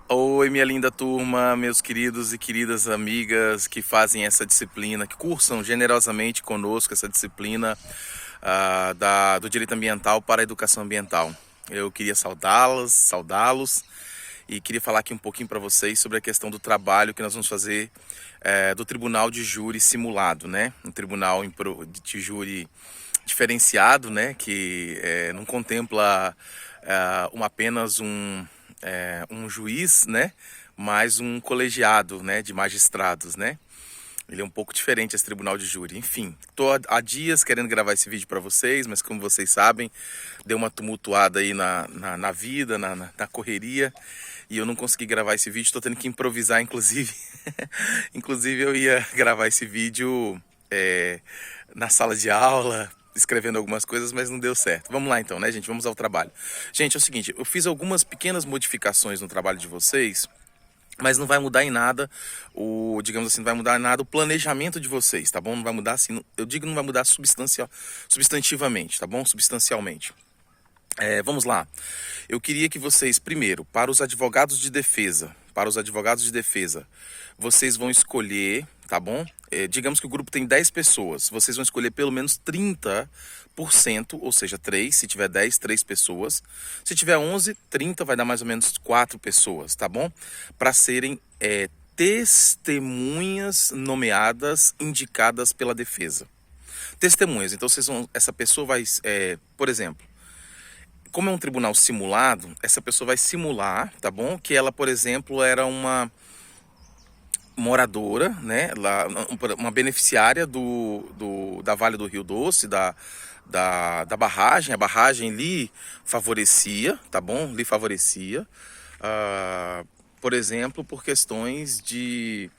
Oi, minha linda turma, meus queridos e queridas amigas que fazem essa disciplina, que cursam generosamente conosco essa disciplina do direito ambiental para a educação ambiental. Eu queria saudá-los e queria falar aqui um pouquinho para vocês sobre a questão do trabalho que nós vamos fazer do Tribunal de Júri Simulado, né? Um tribunal de júri diferenciado, né? Que não contempla apenas um juiz, né? Mais um colegiado, né? De magistrados, né? Ele é um pouco diferente esse tribunal de júri. Enfim, tô há dias querendo gravar esse vídeo para vocês, mas como vocês sabem, deu uma tumultuada aí na vida, na correria, e eu não consegui gravar esse vídeo. Tô tendo que improvisar, inclusive. Inclusive eu ia gravar esse vídeo na sala de aula, escrevendo algumas coisas, mas não deu certo. Vamos lá então, né, gente? Vamos ao trabalho. Gente, é o seguinte, eu fiz algumas pequenas modificações no trabalho de vocês, mas não vai mudar em nada digamos assim, não vai mudar em nada o planejamento de vocês, tá bom? Não vai mudar assim, eu digo não vai mudar substantivamente, tá bom? Substancialmente. Vamos lá. Eu queria que vocês, primeiro, para os advogados de defesa, vocês vão escolher, tá bom? Digamos que o grupo tem 10 pessoas, vocês vão escolher pelo menos 30%, ou seja, 3, se tiver 10, 3 pessoas. Se tiver 11, 30 vai dar mais ou menos 4 pessoas, tá bom? Para serem testemunhas nomeadas, indicadas pela defesa. Testemunhas, então essa pessoa vai, por exemplo, como é um tribunal simulado, essa pessoa vai simular, tá bom? Que ela, por exemplo, era uma moradora, né? Uma beneficiária da Vale do Rio Doce, da barragem. A barragem lhe favorecia, tá bom? Lhe favorecia, por exemplo, por questões de,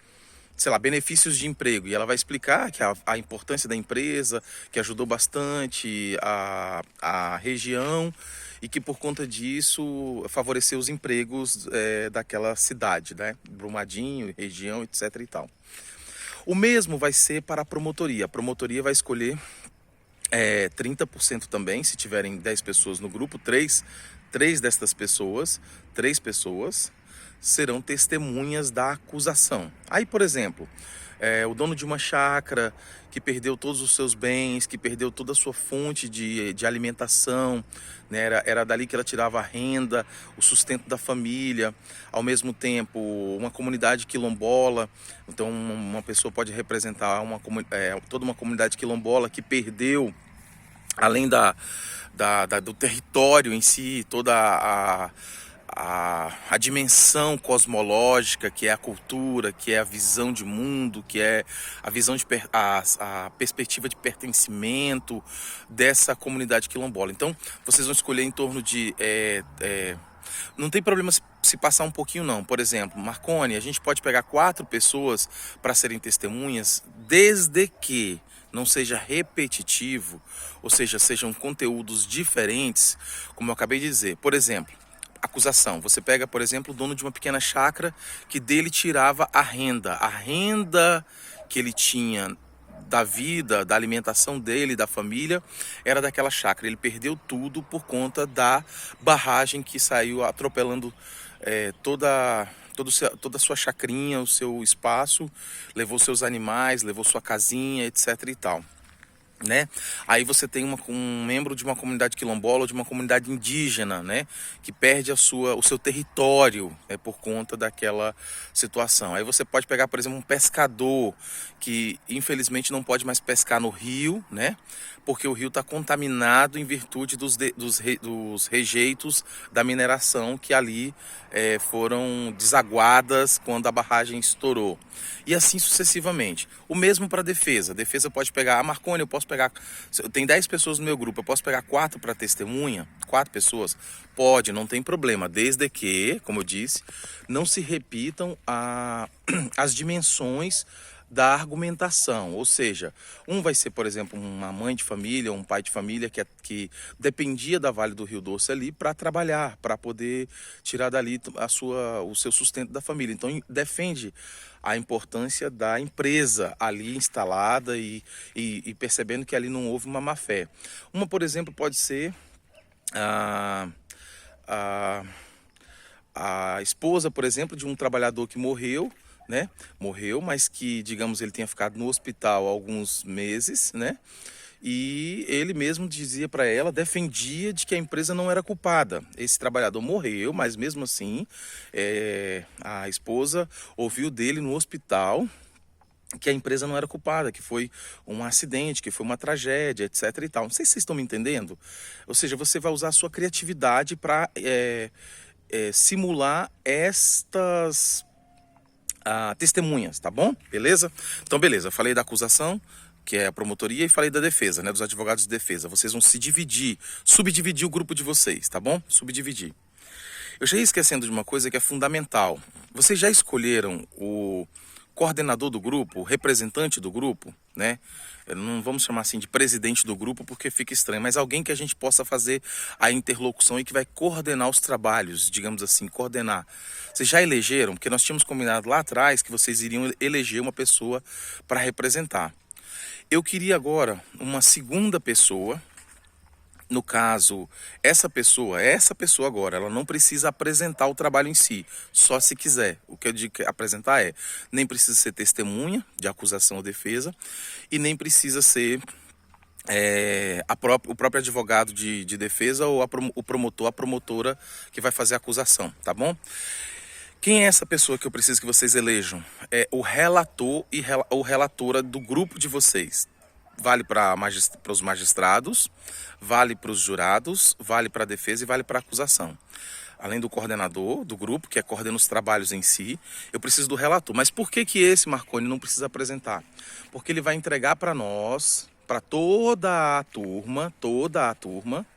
sei lá, benefícios de emprego. E ela vai explicar que a importância da empresa, que ajudou bastante a região e que por conta disso favoreceu os empregos daquela cidade, né? Brumadinho, região, etc e tal. O mesmo vai ser para a promotoria. A promotoria vai escolher 30% também, se tiverem 10 pessoas no grupo, três destas pessoas, 3 pessoas, serão testemunhas da acusação. Aí, por exemplo, o dono de uma chácara que perdeu todos os seus bens, que perdeu toda a sua fonte de alimentação, né? Era dali que ela tirava a renda, o sustento da família. Ao mesmo tempo, uma comunidade quilombola, então uma pessoa pode representar toda uma comunidade quilombola que perdeu, além do território em si, toda a dimensão cosmológica, que é a cultura, que é a visão de mundo, que é a visão a perspectiva de pertencimento dessa comunidade quilombola. Então, vocês vão escolher em torno de... não tem problema se passar um pouquinho não. Por exemplo, Marconi, a gente pode pegar 4 pessoas para serem testemunhas, desde que não seja repetitivo, ou seja, sejam conteúdos diferentes, como eu acabei de dizer. Por exemplo, acusação. Você pega, por exemplo, o dono de uma pequena chácara que dele tirava a renda que ele tinha da vida, da alimentação dele, da família, era daquela chácara. Ele perdeu tudo por conta da barragem que saiu atropelando toda a sua chacrinha, o seu espaço, levou seus animais, levou sua casinha, etc e tal, né? Aí você tem um membro de uma comunidade quilombola ou de uma comunidade indígena, né? Que perde o seu território, por conta daquela situação. Aí você pode pegar, por exemplo, um pescador que infelizmente não pode mais pescar no rio, né? Porque o rio está contaminado em virtude dos rejeitos da mineração que ali foram desaguadas quando a barragem estourou. E assim sucessivamente. O mesmo para a defesa. A defesa pode pegar, Marconi, eu posso pegar, tem 10 pessoas no meu grupo, eu posso pegar 4 para testemunha? 4 pessoas? Pode, não tem problema, desde que, como eu disse, não se repitam as dimensões da argumentação, ou seja, um vai ser, por exemplo, uma mãe de família, um pai de família que dependia da Vale do Rio Doce ali para trabalhar, para poder tirar dali o seu sustento da família. Então defende a importância da empresa ali instalada e percebendo que ali não houve uma má-fé. Uma, por exemplo, pode ser a a esposa, por exemplo, de um trabalhador que morreu, né? Morreu, mas que, digamos, ele tenha ficado no hospital há alguns meses, né? E ele mesmo dizia para ela, defendia de que a empresa não era culpada. Esse trabalhador morreu, mas mesmo assim, a esposa ouviu dele no hospital que a empresa não era culpada, que foi um acidente, que foi uma tragédia, etc e tal. Não sei se vocês estão me entendendo. Ou seja, você vai usar a sua criatividade para simular estas testemunhas, tá bom? Beleza? Então, beleza. Eu falei da acusação, que é a promotoria, e falei da defesa, né? Dos advogados de defesa. Vocês vão se dividir, subdividir o grupo de vocês, tá bom? Subdividir. Eu já ia esquecendo de uma coisa que é fundamental. Vocês já escolheram o coordenador do grupo, o representante do grupo, né? Não vamos chamar assim de presidente do grupo porque fica estranho, mas alguém que a gente possa fazer a interlocução e que vai coordenar os trabalhos, digamos assim, coordenar. Vocês já elegeram? Porque nós tínhamos combinado lá atrás que vocês iriam eleger uma pessoa para representar. Eu queria agora uma segunda pessoa. No caso, essa pessoa agora, ela não precisa apresentar o trabalho em si, só se quiser. O que eu digo apresentar nem precisa ser testemunha de acusação ou defesa, e nem precisa ser o próprio advogado de defesa ou o promotor, a promotora que vai fazer a acusação, tá bom? Quem é essa pessoa que eu preciso que vocês elejam? É o relator ou relatora do grupo de vocês. Vale para os magistrados, vale para os jurados, vale para a defesa e vale para a acusação. Além do coordenador do grupo, que coordena os trabalhos em si, eu preciso do relator. Mas por que esse, Marconi, não precisa apresentar? Porque ele vai entregar para nós, para toda a turma,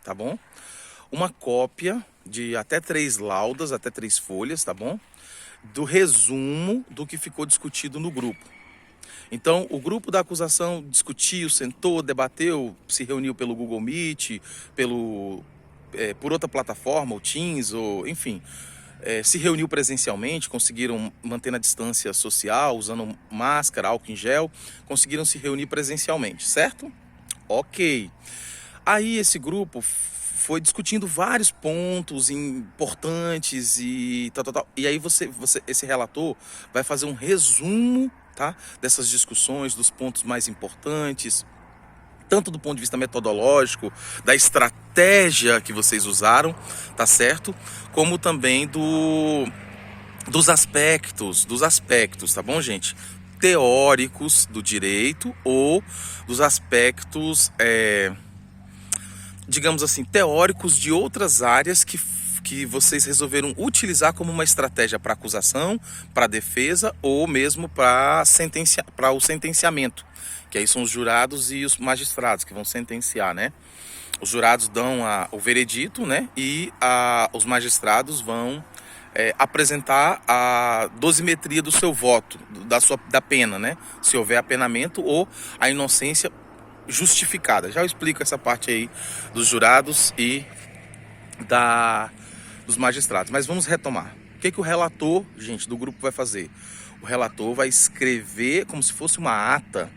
tá bom? Uma cópia de até 3 laudas, até 3 folhas, tá bom? Do resumo do que ficou discutido no grupo. Então, o grupo da acusação discutiu, sentou, debateu, se reuniu pelo Google Meet, por outra plataforma, o Teams, ou enfim, se reuniu presencialmente, conseguiram manter a distância social, usando máscara, álcool em gel, conseguiram se reunir presencialmente, certo? Ok. Aí esse grupo foi discutindo vários pontos importantes e tal. E aí esse relator vai fazer um resumo, tá, dessas discussões, dos pontos mais importantes, tanto do ponto de vista metodológico, da estratégia que vocês usaram, tá certo? Como também dos aspectos, tá bom, gente? Teóricos do direito ou dos aspectos, digamos assim, teóricos de outras áreas que vocês resolveram utilizar como uma estratégia para acusação, para defesa ou mesmo para o sentenciamento, que aí são os jurados e os magistrados que vão sentenciar, né? Os jurados dão o veredito, né? E os magistrados vão apresentar a dosimetria do seu voto, da pena, né? Se houver apenamento ou a inocência justificada. Já eu explico essa parte aí dos jurados e dos magistrados. Mas vamos retomar. O que o relator, gente, do grupo vai fazer? O relator vai escrever como se fosse uma ata,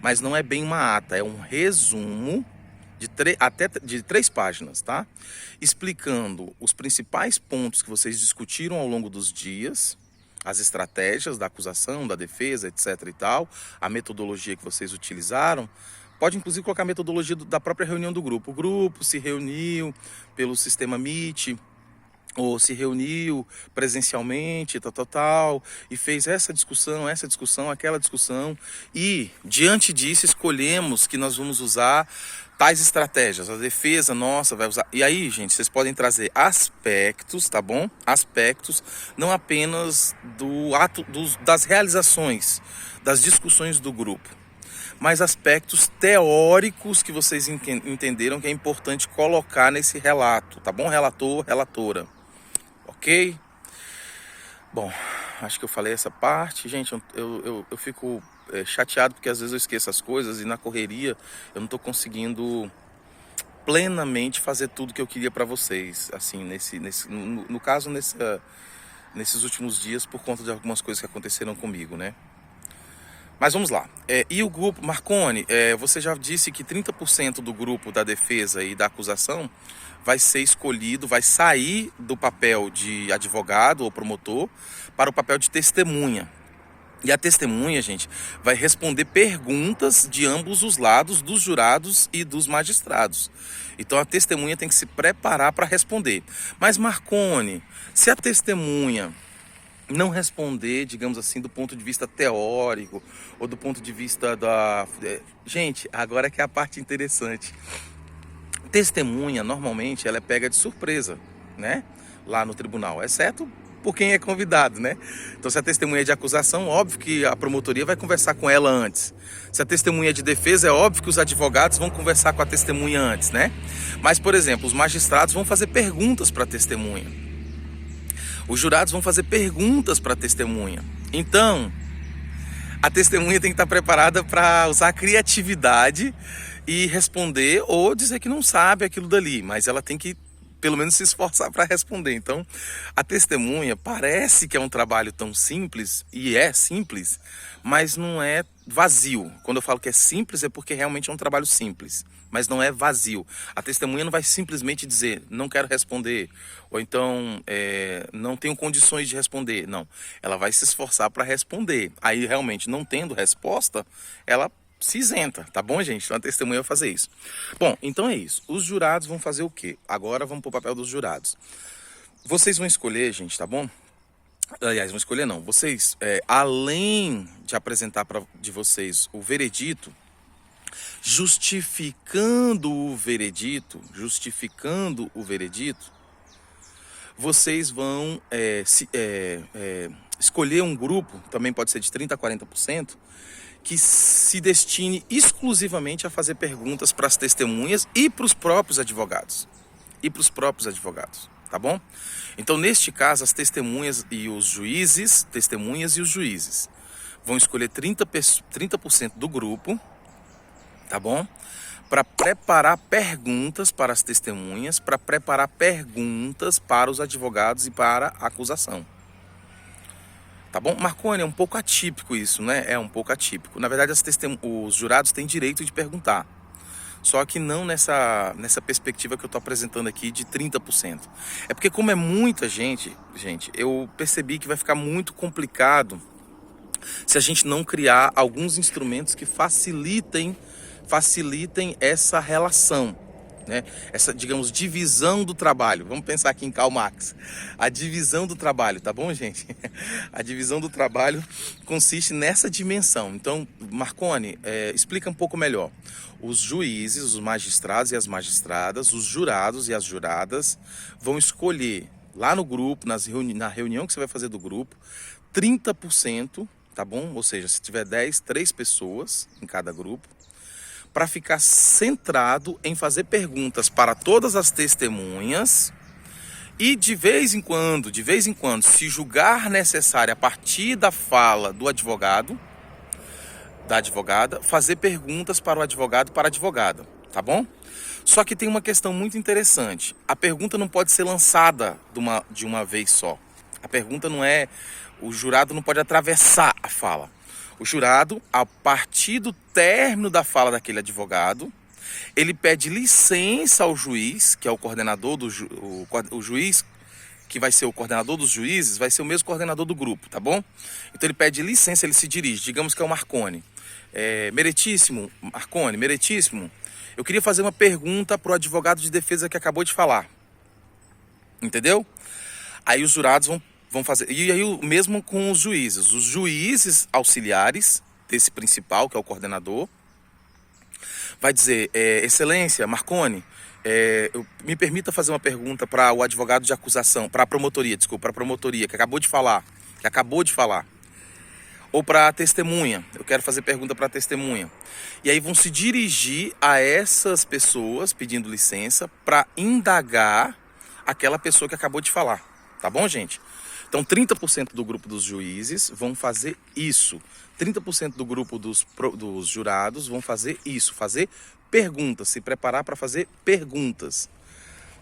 mas não é bem uma ata, é um resumo de 3 páginas, tá? Explicando os principais pontos que vocês discutiram ao longo dos dias, as estratégias da acusação, da defesa, etc e tal, a metodologia que vocês utilizaram. Pode inclusive colocar a metodologia da própria reunião do grupo. O grupo se reuniu pelo sistema Meet, ou se reuniu presencialmente, e fez essa discussão, aquela discussão, e diante disso escolhemos que nós vamos usar tais estratégias. A defesa nossa vai usar. E aí, gente, vocês podem trazer aspectos, tá bom? Aspectos, não apenas das realizações, das discussões do grupo, mas aspectos teóricos que vocês entenderam que é importante colocar nesse relato, tá bom? Relator, relatora. Ok? Bom, acho que eu falei essa parte. Gente, eu fico chateado porque às vezes eu esqueço as coisas e na correria eu não estou conseguindo plenamente fazer tudo que eu queria para vocês. Assim, no caso, nesses últimos dias, por conta de algumas coisas que aconteceram comigo, né? Mas vamos lá. E o grupo, Marconi, você já disse que 30% do grupo da defesa e da acusação vai ser escolhido, vai sair do papel de advogado ou promotor para o papel de testemunha. E a testemunha, gente, vai responder perguntas de ambos os lados, dos jurados e dos magistrados. Então a testemunha tem que se preparar para responder. Mas Marconi, se a testemunha não responder, digamos assim, do ponto de vista teórico ou do ponto de vista da... Gente, agora que é a parte interessante. Testemunha, normalmente, ela é pega de surpresa, né? Lá no tribunal, exceto por quem é convidado, né? Então, se a testemunha é de acusação, óbvio que a promotoria vai conversar com ela antes. Se a testemunha é de defesa, é óbvio que os advogados vão conversar com a testemunha antes, né? Mas, por exemplo, os magistrados vão fazer perguntas para a testemunha. Os jurados vão fazer perguntas para a testemunha. Então, a testemunha tem que estar preparada para usar a criatividade e responder ou dizer que não sabe aquilo dali, mas ela tem que pelo menos se esforçar para responder. Então, a testemunha parece que é um trabalho tão simples, e é simples, mas não é vazio. Quando eu falo que é simples, é porque realmente é um trabalho simples, mas não é vazio. A testemunha não vai simplesmente dizer, não quero responder, ou então, não tenho condições de responder. Não, ela vai se esforçar para responder. Aí, realmente, não tendo resposta, ela se isenta, tá bom, gente? Então a testemunha vai fazer isso. Bom, então é isso. Os jurados vão fazer o quê? Agora vamos pro papel dos jurados. Vocês vão escolher, gente, tá bom? Aliás, vão escolher não. Vocês, além de apresentar de vocês o veredito, justificando o veredito, vocês vão escolher um grupo, também pode ser de 30% a 40%, que se destine exclusivamente a fazer perguntas para as testemunhas e para os próprios advogados. Tá bom? Então, neste caso, as testemunhas e os juízes, vão escolher 30% do grupo, tá bom? Para preparar perguntas para as testemunhas, para preparar perguntas para os advogados e para a acusação. Tá bom? Marconi, é um pouco atípico isso, né? É um pouco atípico. Na verdade, os jurados têm direito de perguntar. Só que não nessa perspectiva que eu estou apresentando aqui de 30%. É porque como é muita gente, eu percebi que vai ficar muito complicado se a gente não criar alguns instrumentos que facilitem essa relação, né? Essa, digamos, divisão do trabalho. Vamos pensar aqui em Karl Marx. A divisão do trabalho, tá bom, gente? A divisão do trabalho consiste nessa dimensão. Então, Marconi, explica um pouco melhor. Os juízes, os magistrados e as magistradas, os jurados e as juradas vão escolher lá no grupo, na reunião que você vai fazer do grupo, 30%, tá bom? Ou seja, se tiver 3 pessoas em cada grupo, para ficar centrado em fazer perguntas para todas as testemunhas e de vez em quando, se julgar necessário a partir da fala do advogado, da advogada, fazer perguntas para o advogado, para a advogada, tá bom? Só que tem uma questão muito interessante. A pergunta não pode ser lançada de uma vez só. A pergunta não é... O jurado não pode atravessar a fala. O jurado, a partir do término da fala daquele advogado, ele pede licença ao juiz, que é o coordenador o juiz que vai ser o coordenador dos juízes, vai ser o mesmo coordenador do grupo, tá bom? Então ele pede licença, ele se dirige, digamos que é o Marconi. Meritíssimo, Marconi, meritíssimo, eu queria fazer uma pergunta para o advogado de defesa que acabou de falar. Entendeu? Aí os jurados vão fazer, e aí o mesmo com os juízes auxiliares desse principal, que é o coordenador, vai dizer, excelência, Marconi, me permita fazer uma pergunta para o advogado de acusação, para a promotoria, que acabou de falar, ou para a testemunha, eu quero fazer pergunta para a testemunha. E aí vão se dirigir a essas pessoas pedindo licença para indagar aquela pessoa que acabou de falar, tá bom, gente? Então, 30% do grupo dos juízes vão fazer isso. 30% do grupo dos jurados vão fazer isso, fazer perguntas, se preparar para fazer perguntas,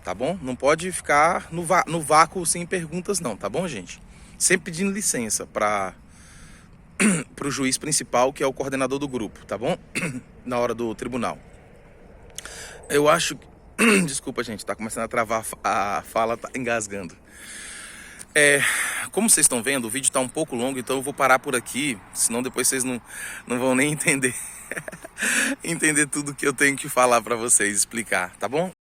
tá bom? Não pode ficar no vácuo sem perguntas não, tá bom, gente? Sempre pedindo licença para para o juiz principal, que é o coordenador do grupo, tá bom? Na hora do tribunal. Eu acho que... Desculpa, gente, tá começando a travar a fala, tá engasgando. Como vocês estão vendo, o vídeo tá um pouco longo, então eu vou parar por aqui, senão depois vocês não vão nem entender entender tudo que eu tenho que falar para vocês, explicar, tá bom?